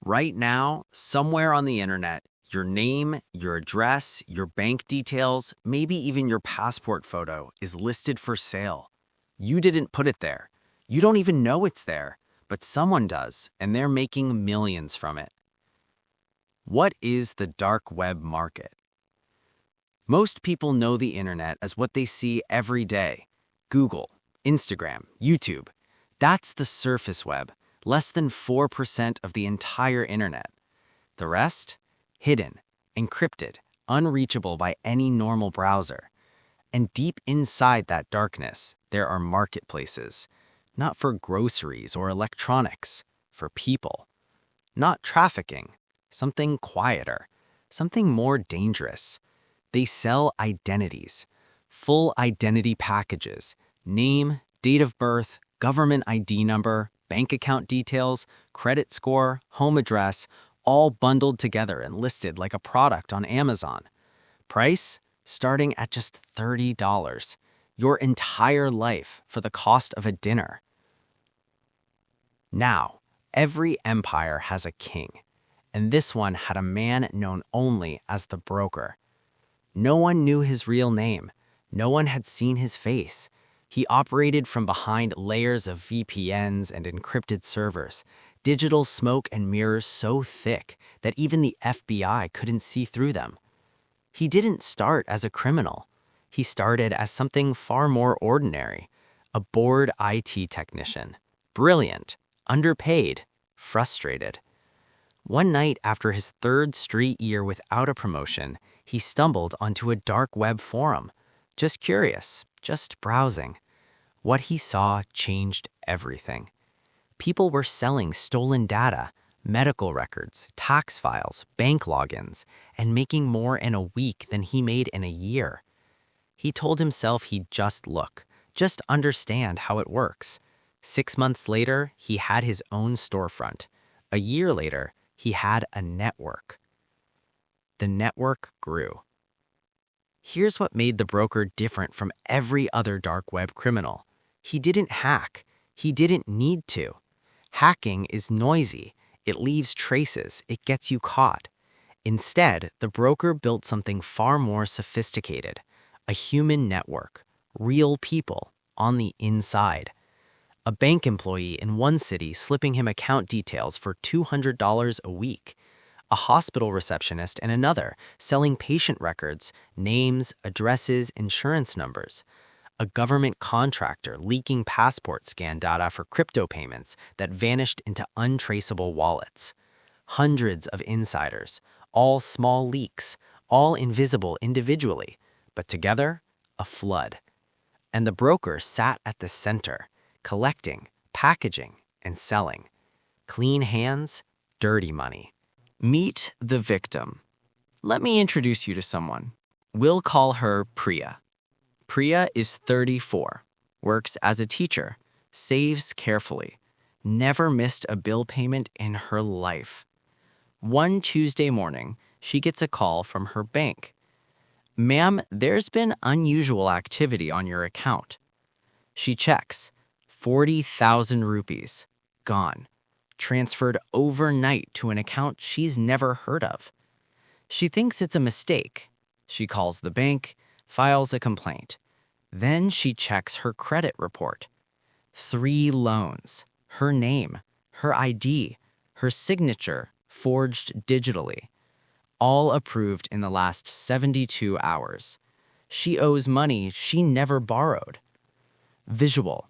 Right now, somewhere on the internet, your name, your address, your bank details, maybe even your passport photo is listed for sale. You didn't put it there. You don't even know it's there, but someone does, and they're making millions from it. What is the dark web market? Most people know the internet as what they see every day. Google, Instagram, YouTube. That's the surface web, less than 4% of the entire internet. The rest? Hidden, encrypted, unreachable by any normal browser. And deep inside that darkness, there are marketplaces. Not for groceries or electronics, for people. Not trafficking, something quieter, something more dangerous. They sell identities, full identity packages, name, date of birth, government ID number, bank account details, credit score, home address, all bundled together and listed like a product on Amazon. Price? Starting at just $30. Your entire life for the cost of a dinner. Now, every empire has a king, and this one had a man known only as the broker. No one knew his real name. No one had seen his face. He operated from behind layers of VPNs and encrypted servers, digital smoke and mirrors so thick that even the FBI couldn't see through them. He didn't start as a criminal. He started as something far more ordinary, a bored IT technician, brilliant, underpaid, frustrated. One night after his third straight year without a promotion, he stumbled onto a dark web forum. Just curious, just browsing. What he saw changed everything. People were selling stolen data, medical records, tax files, bank logins, and making more in a week than he made in a year. He told himself he'd just look, just understand how it works. 6 months later, he had his own storefront. A year later, he had a network. The network grew. Here's what made the broker different from every other dark web criminal. He didn't hack. He didn't need to. Hacking is noisy. It leaves traces. It gets you caught. Instead, the broker built something far more sophisticated. A human network. Real people on the inside. A bank employee in one city slipping him account details for $200 a week. A hospital receptionist in another selling patient records, names, addresses, insurance numbers. A government contractor leaking passport scan data for crypto payments that vanished into untraceable wallets. Hundreds of insiders, all small leaks, all invisible individually, but together, a flood. And the broker sat at the center, collecting, packaging, and selling. Clean hands, dirty money. Meet the victim. Let me introduce you to someone. We'll call her Priya. Priya is 34, works as a teacher, saves carefully, never missed a bill payment in her life. One Tuesday morning, she gets a call from her bank. "Ma'am, there's been unusual activity on your account." She checks. 40,000 rupees. Gone. Transferred overnight to an account she's never heard of. She thinks it's a mistake. She calls the bank, files a complaint. Then she checks her credit report. 3 loans, her name, her ID, her signature forged digitally. All approved in the last 72 hours. She owes money she never borrowed. Visual.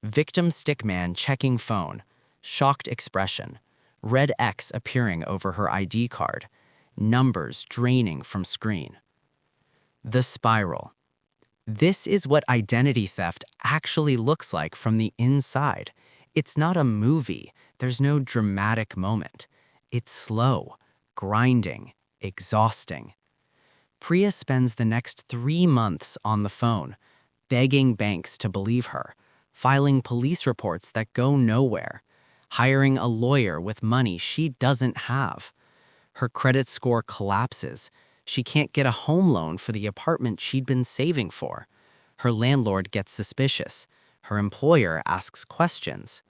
Victim stickman checking phone. Shocked expression. Red X appearing over her ID card. Numbers draining from screen. The spiral. This is what identity theft actually looks like from the inside. It's not a movie. There's no dramatic moment. It's slow, grinding, exhausting. Priya spends the next 3 months on the phone, begging banks to believe her, filing police reports that go nowhere, hiring a lawyer with money she doesn't have. Her credit score collapses. She can't get a home loan for the apartment she'd been saving for. Her landlord gets suspicious. Her employer asks questions.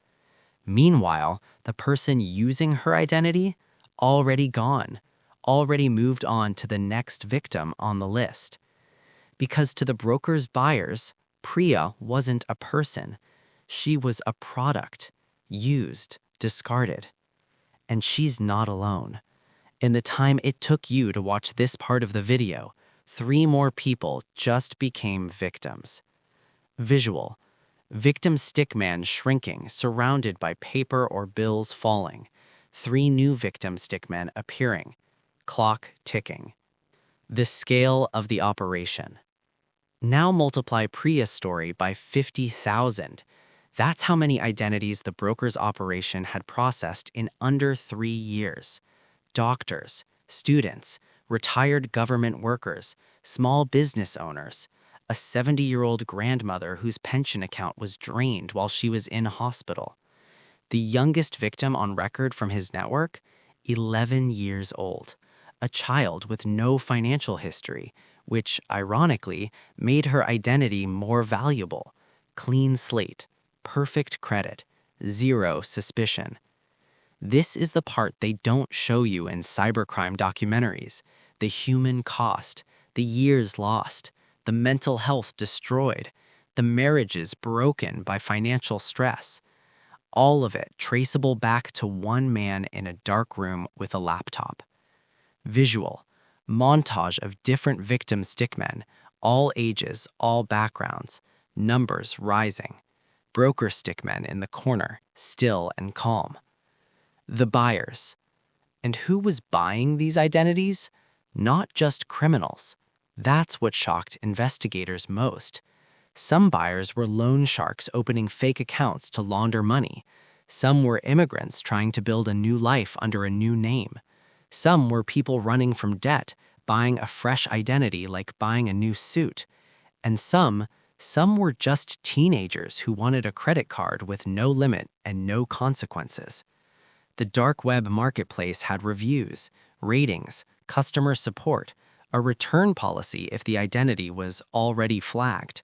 Meanwhile, the person using her identity, already gone, already moved on to the next victim on the list. Because to the broker's buyers, Priya wasn't a person. She was a product, used, discarded. And she's not alone. In the time it took you to watch this part of the video, 3 more people just became victims. Visual. Victim stickman shrinking, surrounded by paper or bills falling. 3 new victim stickmen appearing. Clock ticking. The scale of the operation. Now multiply Priya's story by 50,000. That's how many identities the broker's operation had processed in under 3 years. Doctors, students, retired government workers, small business owners, a 70-year-old grandmother whose pension account was drained while she was in hospital. The youngest victim on record from his network, 11 years old, a child with no financial history, which, ironically, made her identity more valuable. Clean slate, perfect credit, 0 suspicion. This is the part they don't show you in cybercrime documentaries. The human cost, the years lost, the mental health destroyed, the marriages broken by financial stress. All of it traceable back to one man in a dark room with a laptop. Visual. Montage of different victim stickmen, all ages, all backgrounds, numbers rising. Broker stickmen in the corner, still and calm. The buyers. And who was buying these identities? Not just criminals. That's what shocked investigators most. Some buyers were loan sharks opening fake accounts to launder money. Some were immigrants trying to build a new life under a new name. Some were people running from debt, buying a fresh identity like buying a new suit. And some were just teenagers who wanted a credit card with no limit and no consequences. The dark web marketplace had reviews, ratings, customer support, a return policy if the identity was already flagged.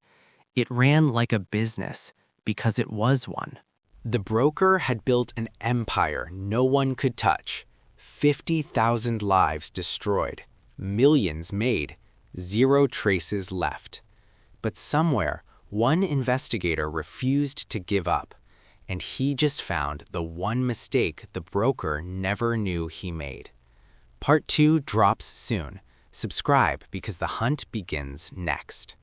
It ran like a business because it was one. The broker had built an empire no one could touch. 50,000 lives destroyed, millions made, 0 traces left. But somewhere, one investigator refused to give up, and he just found the one mistake the broker never knew he made. Part 2 drops soon. Subscribe because the hunt begins next.